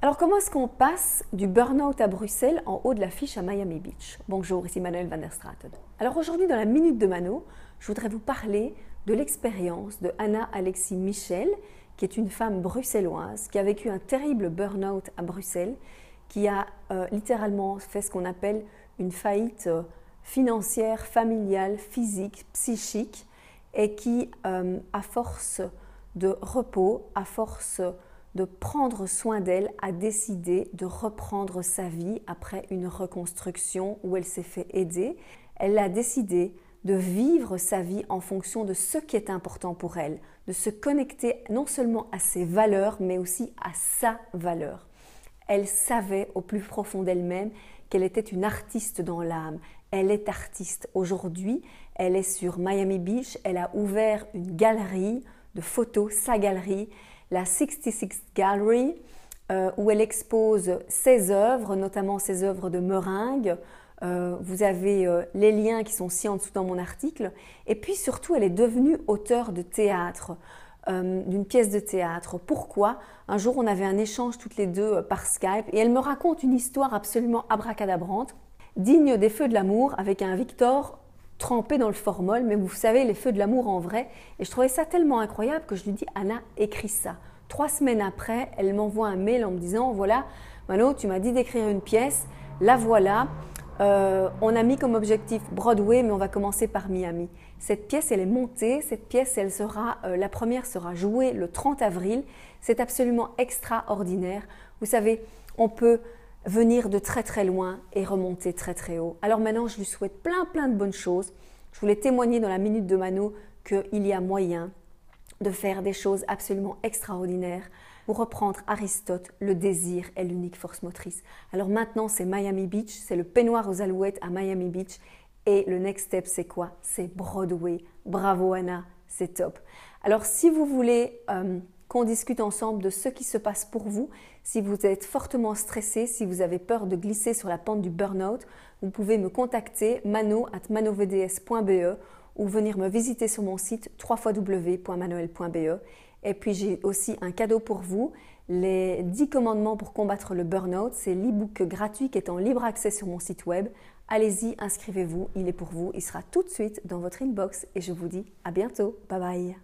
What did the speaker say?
Alors comment est-ce qu'on passe du burn-out à Bruxelles en haut de l'affiche à Miami Beach? Bonjour, ici Manuel van der Straten. Alors aujourd'hui dans la Minute de Mano, je voudrais vous parler de l'expérience de Anna Alexis Michel, qui est une femme bruxelloise qui a vécu un terrible burn-out à Bruxelles, qui a littéralement fait ce qu'on appelle une faillite financière, familiale, physique, psychique, et qui, à force de repos, à force de prendre soin d'elle, a décidé de reprendre sa vie après une reconstruction où elle s'est fait aider. Elle a décidé de vivre sa vie en fonction de ce qui est important pour elle, de se connecter non seulement à ses valeurs, mais aussi à sa valeur. Elle savait au plus profond d'elle-même qu'elle était une artiste dans l'âme. Elle est artiste. Aujourd'hui, elle est sur Miami Beach. Elle a ouvert une galerie de photos, sa galerie, la 66 Gallery, où elle expose ses œuvres, notamment ses œuvres de meringue. Vous avez les liens qui sont ci en dessous dans mon article. Et puis surtout, elle est devenue auteure de théâtre, d'une pièce de théâtre. Pourquoi? Un jour, on avait un échange toutes les deux par Skype et elle me raconte une histoire absolument abracadabrante, digne des feux de l'amour, avec un Victor trempé dans le formol, mais vous savez, les feux de l'amour en vrai. Et je trouvais ça tellement incroyable que je lui dis, Anna, écris ça. 3 semaines après, elle m'envoie un mail en me disant, voilà, Mano, tu m'as dit d'écrire une pièce, la voilà. On a mis comme objectif Broadway, mais on va commencer par Miami. Cette pièce, elle est montée. Cette pièce, la première sera jouée le 30 avril. C'est absolument extraordinaire. Vous savez, on peut venir de très très loin et remonter très très haut. Alors maintenant, je lui souhaite plein de bonnes choses. Je voulais témoigner dans la Minute de Mano qu'il y a moyen de faire des choses absolument extraordinaires. Pour reprendre Aristote, le désir est l'unique force motrice. Alors maintenant, c'est Miami Beach, c'est le peignoir aux alouettes à Miami Beach. Et le next step, c'est quoi? C'est Broadway. Bravo Anna, c'est top. Alors si vous voulez qu'on discute ensemble de ce qui se passe pour vous, si vous êtes fortement stressé, si vous avez peur de glisser sur la pente du burn-out, vous pouvez me contacter mano@manovds.be ou venir me visiter sur mon site www.manuel.be. Et puis j'ai aussi un cadeau pour vous, les 10 commandements pour combattre le burn-out. C'est l'e-book gratuit qui est en libre accès sur mon site web. Allez-y, inscrivez-vous, il est pour vous, il sera tout de suite dans votre inbox et je vous dis à bientôt. Bye bye.